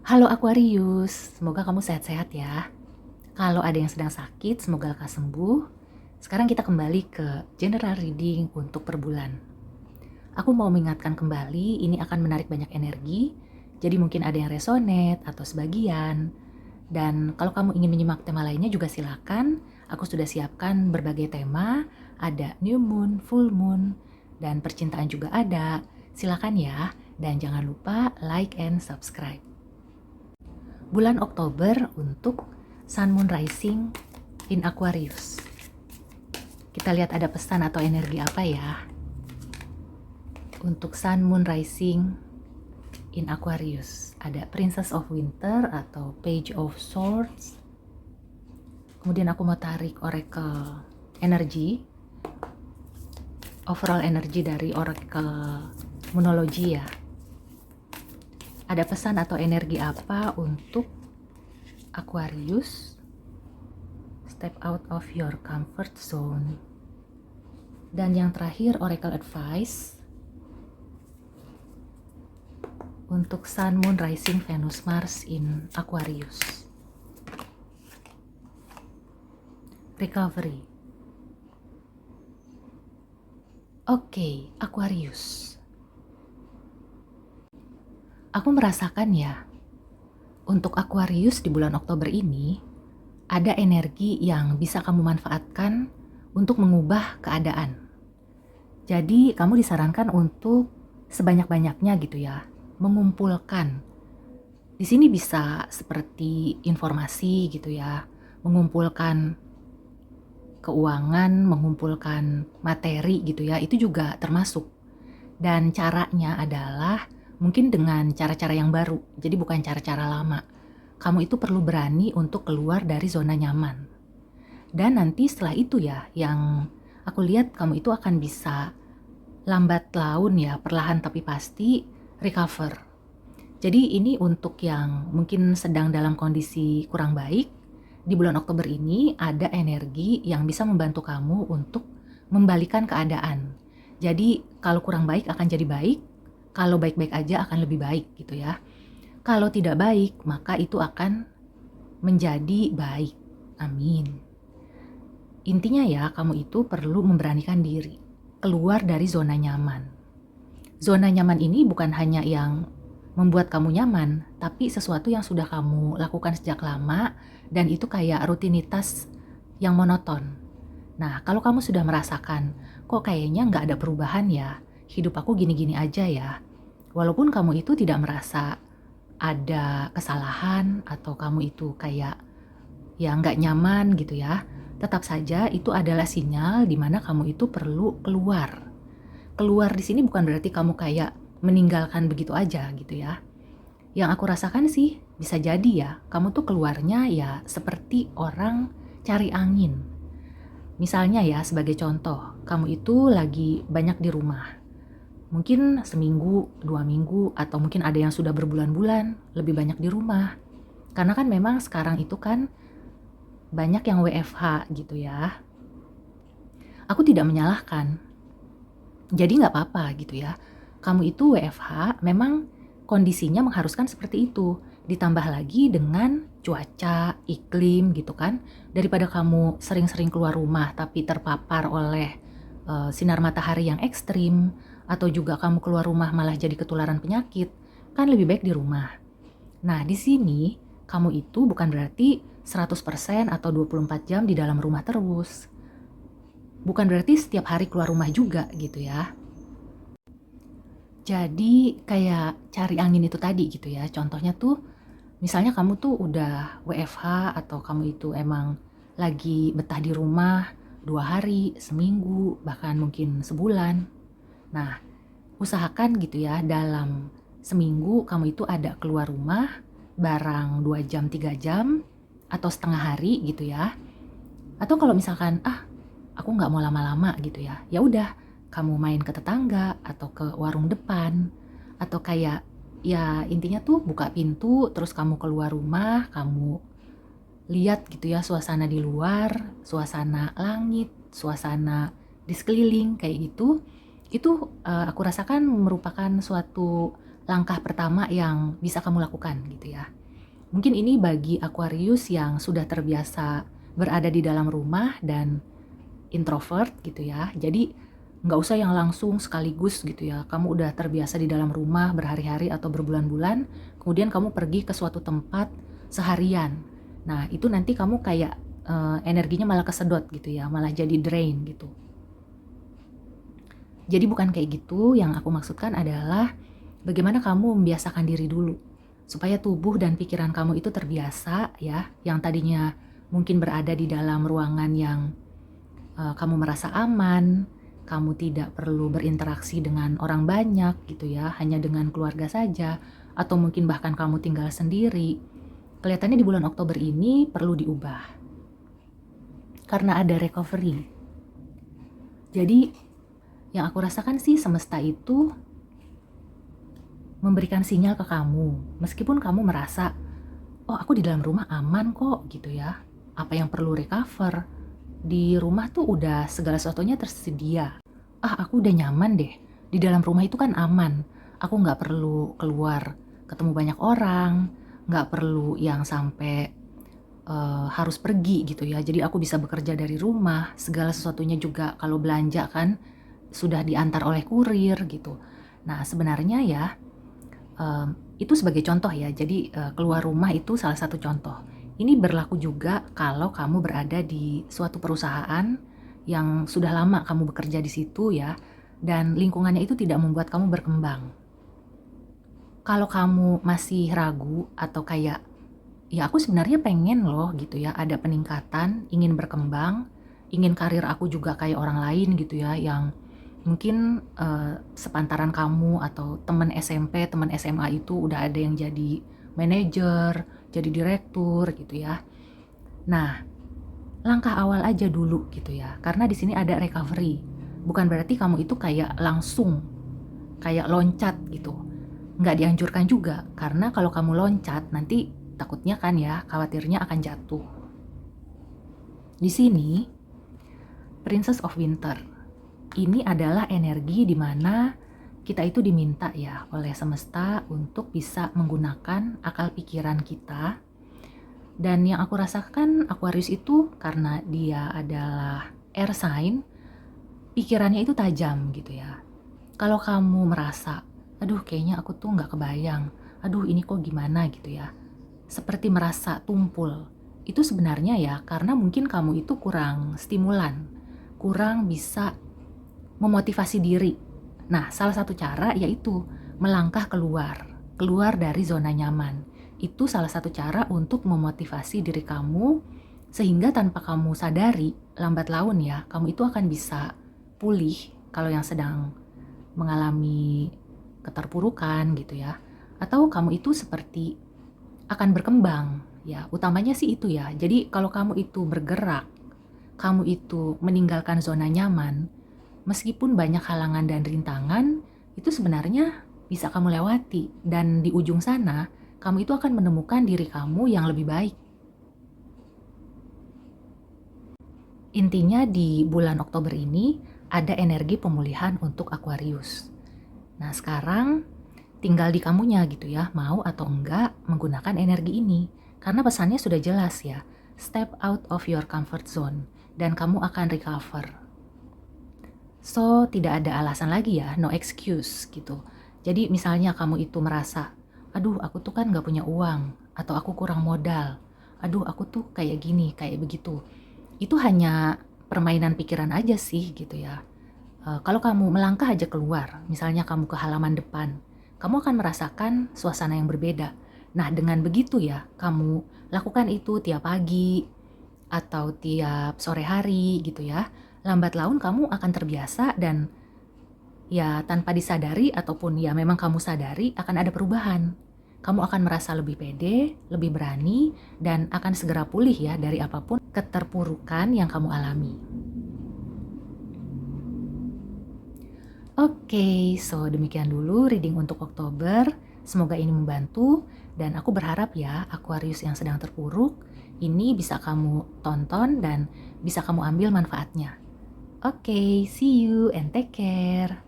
Halo Aquarius, semoga kamu sehat-sehat ya. Kalau ada yang sedang sakit, semoga lekas sembuh. Sekarang kita kembali ke general reading untuk per bulan. Aku mau mengingatkan kembali, ini akan menarik banyak energi, jadi mungkin ada yang resonate atau sebagian. Dan kalau kamu ingin menyimak tema lainnya juga silakan. Aku sudah siapkan berbagai tema, ada new moon, full moon, dan percintaan juga ada. Silakan ya, dan jangan lupa like and subscribe. Bulan Oktober untuk Sun Moon Rising in Aquarius. Kita lihat ada pesan atau energi apa ya untuk Sun Moon Rising in Aquarius. Ada Princess of Winter atau Page of Swords. Kemudian aku mau tarik Oracle energi, overall energi dari Oracle Moonology ya. Ada pesan atau energi apa untuk Aquarius? Step out of your comfort zone. Dan yang terakhir, Oracle Advice untuk Sun, Moon, Rising, Venus, Mars in Aquarius. Recovery. Oke, Aquarius. Aku merasakan ya, untuk Aquarius di bulan Oktober ini, ada energi yang bisa kamu manfaatkan untuk mengubah keadaan. Jadi kamu disarankan untuk sebanyak-banyaknya gitu ya, mengumpulkan. Di sini bisa seperti informasi gitu ya, mengumpulkan keuangan, mengumpulkan materi gitu ya, itu juga termasuk. Dan caranya adalah mungkin dengan cara-cara yang baru, jadi bukan cara-cara lama. Kamu itu perlu berani untuk keluar dari zona nyaman. Dan nanti setelah itu ya, yang aku lihat kamu itu akan bisa lambat laun ya, perlahan tapi pasti recover. Jadi ini untuk yang mungkin sedang dalam kondisi kurang baik, di bulan Oktober ini ada energi yang bisa membantu kamu untuk membalikan keadaan. Jadi kalau kurang baik akan jadi baik, kalau baik-baik aja akan lebih baik gitu ya. Kalau tidak baik, maka itu akan menjadi baik. Amin. Intinya ya, kamu itu perlu memberanikan diri, keluar dari zona nyaman. Zona nyaman ini bukan hanya yang membuat kamu nyaman, tapi sesuatu yang sudah kamu lakukan sejak lama, dan itu kayak rutinitas yang monoton. Nah, kalau kamu sudah merasakan, kok kayaknya nggak ada perubahan ya, hidup aku gini-gini aja ya. Walaupun kamu itu tidak merasa ada kesalahan, atau kamu itu kayak ya nggak nyaman gitu ya, tetap saja itu adalah sinyal di mana kamu itu perlu keluar. Keluar di sini bukan berarti kamu kayak meninggalkan begitu aja gitu ya. Yang aku rasakan sih bisa jadi ya, kamu tuh keluarnya ya seperti orang cari angin. Misalnya ya, sebagai contoh, kamu itu lagi banyak di rumah. Mungkin seminggu, 2 minggu, atau mungkin ada yang sudah berbulan-bulan lebih banyak di rumah. Karena kan memang sekarang itu kan banyak yang WFH gitu ya. Aku tidak menyalahkan. Jadi nggak apa-apa gitu ya. Kamu itu WFH memang kondisinya mengharuskan seperti itu. Ditambah lagi dengan cuaca, iklim gitu kan. Daripada kamu sering-sering keluar rumah tapi terpapar oleh sinar matahari yang ekstrim, atau juga kamu keluar rumah malah jadi ketularan penyakit, kan lebih baik di rumah. Nah, di sini kamu itu bukan berarti 100% atau 24 jam di dalam rumah terus. Bukan berarti setiap hari keluar rumah juga gitu ya. Jadi kayak cari angin itu tadi gitu ya. Contohnya tuh, misalnya kamu tuh udah WFH atau kamu itu emang lagi betah di rumah 2 hari, seminggu, bahkan mungkin sebulan. Nah, usahakan gitu ya, dalam seminggu kamu itu ada keluar rumah barang 2 jam, 3 jam, atau setengah hari gitu ya. Atau kalau misalkan, aku nggak mau lama-lama gitu ya, ya udah kamu main ke tetangga atau ke warung depan, atau kayak ya intinya tuh buka pintu terus kamu keluar rumah, kamu lihat gitu ya suasana di luar, suasana langit, suasana di sekeliling kayak gitu. Itu aku rasakan merupakan suatu langkah pertama yang bisa kamu lakukan gitu ya. Mungkin ini bagi Aquarius yang sudah terbiasa berada di dalam rumah dan introvert gitu ya. Jadi nggak usah yang langsung sekaligus gitu ya. Kamu udah terbiasa di dalam rumah berhari-hari atau berbulan-bulan, kemudian kamu pergi ke suatu tempat seharian. Nah itu nanti kamu kayak energinya malah kesedot gitu ya, malah jadi drain gitu. Jadi bukan kayak gitu, yang aku maksudkan adalah bagaimana kamu membiasakan diri dulu supaya tubuh dan pikiran kamu itu terbiasa ya, yang tadinya mungkin berada di dalam ruangan yang kamu merasa aman, kamu tidak perlu berinteraksi dengan orang banyak gitu ya, hanya dengan keluarga saja, atau mungkin bahkan kamu tinggal sendiri. Kelihatannya di bulan Oktober ini perlu diubah karena ada recovery. Jadi yang aku rasakan sih semesta itu memberikan sinyal ke kamu, meskipun kamu merasa, oh aku di dalam rumah aman kok gitu ya, apa yang perlu recover, di rumah tuh udah segala sesuatunya tersedia, aku udah nyaman deh, di dalam rumah itu kan aman, aku gak perlu keluar ketemu banyak orang, gak perlu yang sampai harus pergi gitu ya, jadi aku bisa bekerja dari rumah, segala sesuatunya juga kalau belanja kan sudah diantar oleh kurir gitu. Nah sebenarnya ya itu sebagai contoh ya, jadi keluar rumah itu salah satu contoh. Ini berlaku juga kalau kamu berada di suatu perusahaan yang sudah lama kamu bekerja di situ ya, dan lingkungannya itu tidak membuat kamu berkembang. Kalau kamu masih ragu atau kayak, ya aku sebenarnya pengen loh gitu ya, ada peningkatan, ingin berkembang, ingin karir aku juga kayak orang lain gitu ya, yang mungkin sepantaran kamu atau teman SMP, teman SMA itu udah ada yang jadi manajer, jadi direktur gitu ya. Nah, langkah awal aja dulu gitu ya, karena di sini ada recovery. Bukan berarti kamu itu kayak langsung kayak loncat gitu. Nggak dianjurkan juga, karena kalau kamu loncat nanti takutnya kan ya, khawatirnya akan jatuh. Di sini Princess of Winter. Ini adalah energi di mana kita itu diminta ya oleh semesta untuk bisa menggunakan akal pikiran kita. Dan yang aku rasakan Aquarius itu karena dia adalah air sign, pikirannya itu tajam gitu ya. Kalau kamu merasa, aduh kayaknya aku tuh nggak kebayang, aduh ini kok gimana gitu ya, seperti merasa tumpul, itu sebenarnya ya karena mungkin kamu itu kurang stimulan, kurang bisa memotivasi diri. Nah, salah satu cara yaitu melangkah keluar dari zona nyaman. Itu salah satu cara untuk memotivasi diri kamu sehingga tanpa kamu sadari, lambat laun ya, kamu itu akan bisa pulih kalau yang sedang mengalami keterpurukan gitu ya. Atau kamu itu seperti akan berkembang ya, utamanya sih itu ya. Jadi kalau kamu itu bergerak, kamu itu meninggalkan zona nyaman, meskipun banyak halangan dan rintangan, itu sebenarnya bisa kamu lewati. Dan di ujung sana, kamu itu akan menemukan diri kamu yang lebih baik. Intinya di bulan Oktober ini, ada energi pemulihan untuk Aquarius. Nah sekarang, tinggal di kamunya gitu ya, mau atau enggak menggunakan energi ini. Karena pesannya sudah jelas ya, step out of your comfort zone, dan kamu akan recover. So, tidak ada alasan lagi ya, no excuse gitu. Jadi misalnya kamu itu merasa, aduh aku tuh kan gak punya uang, atau aku kurang modal, aduh aku tuh kayak gini, kayak begitu. Itu hanya permainan pikiran aja sih gitu ya. Kalau kamu melangkah aja keluar, misalnya kamu ke halaman depan, kamu akan merasakan suasana yang berbeda. Nah dengan begitu ya, kamu lakukan itu tiap pagi, atau tiap sore hari gitu ya, lambat laun kamu akan terbiasa dan ya tanpa disadari ataupun ya memang kamu sadari akan ada perubahan. Kamu akan merasa lebih pede, lebih berani, dan akan segera pulih ya dari apapun keterpurukan yang kamu alami. Oke, so demikian dulu reading untuk Oktober. Semoga ini membantu dan aku berharap ya Aquarius yang sedang terpuruk ini bisa kamu tonton dan bisa kamu ambil manfaatnya. Oke, see you and take care.